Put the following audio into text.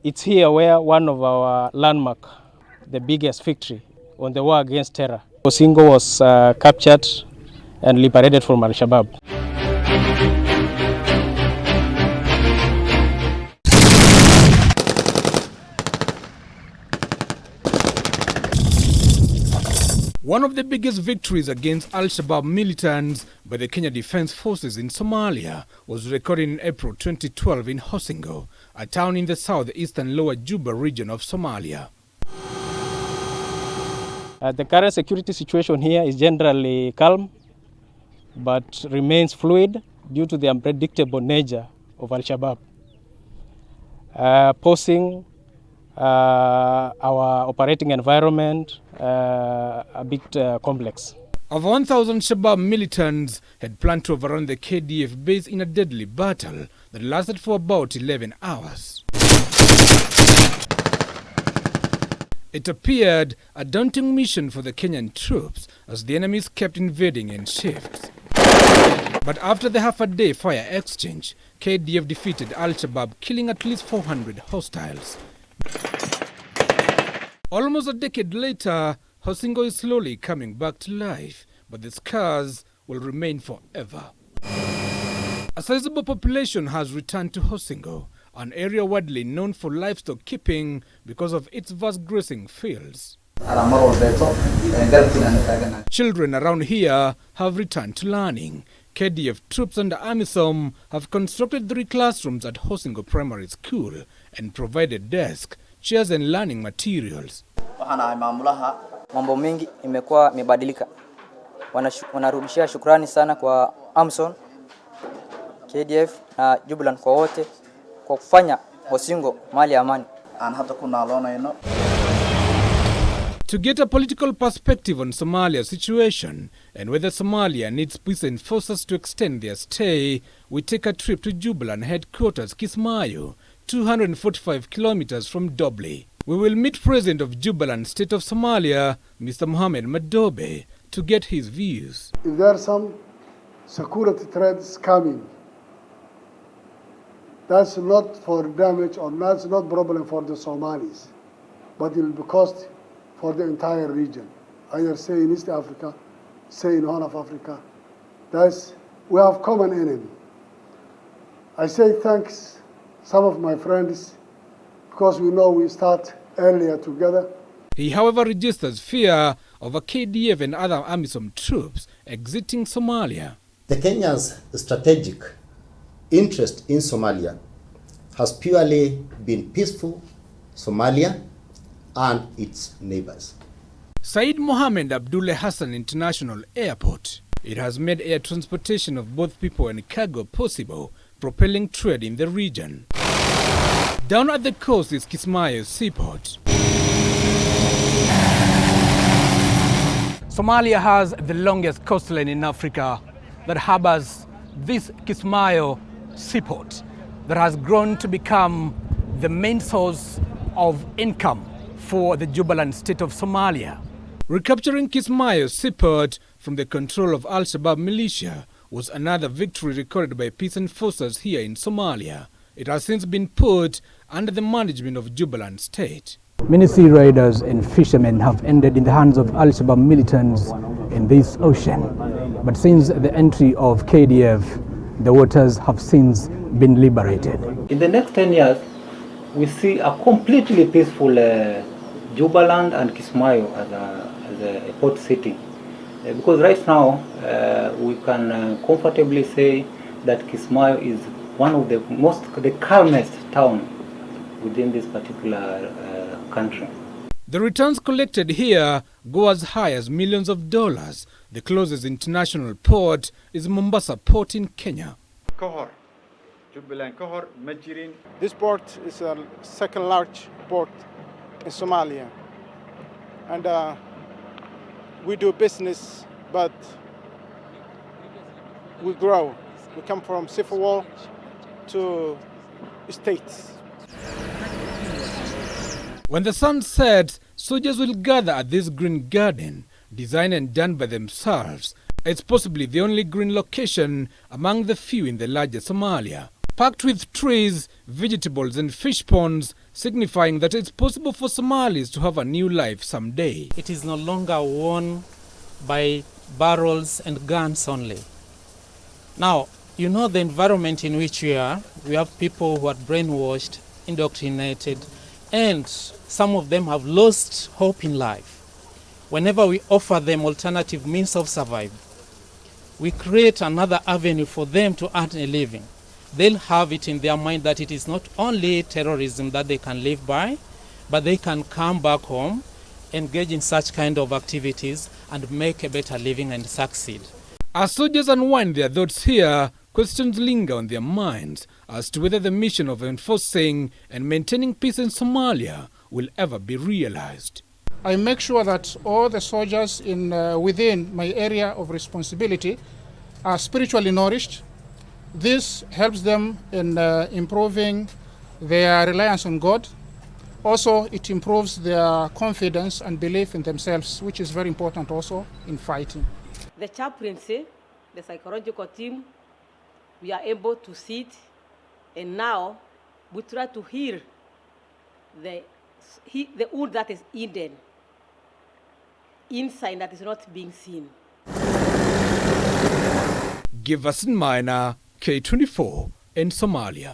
It's here where one of our landmark, the biggest victory on the war against terror, Hosingo was captured and liberated from Al-Shabaab. One of the biggest victories against Al-Shabaab militants by the Kenya Defense Forces in Somalia was recorded in April 2012 in Hosingo, a town in the southeastern Lower Juba region of Somalia. The current security situation here is generally calm, but remains fluid due to the unpredictable nature of Al-Shabaab, posing our operating environment a bit complex. Over 1,000 Shabaab militants had planned to overrun the KDF base in a deadly battle that lasted for about 11 hours. It appeared a daunting mission for the Kenyan troops as the enemies kept invading in shifts. But after the half-a-day fire exchange, KDF defeated Al-Shabaab, killing at least 400 hostiles. Almost a decade later, Hosingo is slowly coming back to life, but the scars will remain forever. A sizable population has returned to Hosingo, an area widely known for livestock keeping because of its vast grazing fields. Children around here have returned to learning. KDF troops and AMISOM have constructed 3 classrooms at Hosingo Primary School and provided desks, chairs and learning materials. Mambo mingi imekuwa imebadilika. Wanarudishia shukrani sana kwa AMISOM, KDF na Jubilant kwa wote kwa kufanya Hosingo mali ya amani. To get a political perspective on Somalia's situation and whether Somalia needs peace enforcers to extend their stay, we take a trip to Jubilant headquarters Kismayo, 245 kilometers from Doble. We will meet President of Jubilant State of Somalia, Mr. Mohamed Madobe, to get his views. If there are some security threats coming, that's not for damage or that's not problem for the Somalis, but it will be cost for the entire region. Either say in East Africa, say in Horn of Africa. We have common enemy. I say thanks some of my friends because we know we start earlier together. He, however, registers fear of a KDF and other AMISOM troops exiting Somalia. The Kenya's strategic interest in Somalia has purely been peaceful Somalia and its neighbors. Said Mohammed Abdullah Hassan International Airport. It has made air transportation of both people and cargo possible, propelling trade in the region. Down at the coast is Kismayo Seaport. Somalia has the longest coastline in Africa that harbors this Kismayo Seaport that has grown to become the main source of income for the Jubilant State of Somalia. Recapturing Kismayo Seaport from the control of Al-Shabaab militia was another victory recorded by peace enforcers here in Somalia. It has since been put under the management of Jubilant State. Many sea riders and fishermen have ended in the hands of Al-Shabaab militants in this ocean. But since the entry of KDF, the waters have since been liberated. In the next 10 years, we see a completely peaceful Jubaland and Kismayo as a port city. Because right now, we can comfortably say that Kismayo is one of the calmest town within this particular country. The returns collected here go as high as millions of dollars. The closest international port is Mombasa Port in Kenya. This port is a second large port in Somalia. And we do business, but we grow. We come from civil war to states. When the sun sets, soldiers will gather at this green garden, designed and done by themselves. It's possibly the only green location among the few in the larger Somalia. packed with trees, vegetables and fish ponds, signifying that it's possible for Somalis to have a new life someday. It is no longer won by barrels and guns only. Now, you know the environment in which we are. We have people who are brainwashed, indoctrinated, and some of them have lost hope in life. Whenever we offer them alternative means of survival, we create another avenue for them to earn a living. They'll have it in their mind that it is not only terrorism that they can live by, but they can come back home, engage in such kind of activities, and make a better living and succeed. As soldiers unwind their thoughts here, questions linger on their minds as to whether the mission of enforcing and maintaining peace in Somalia will ever be realized. I make sure that all the soldiers within my area of responsibility are spiritually nourished. This helps them in improving their reliance on God. Also, it improves their confidence and belief in themselves, which is very important also in fighting. The chaplaincy, the psychological team, we are able to sit, and now we try to heal the wound that is hidden inside, that is not being seen. Giverson Minor, K24 in Somalia.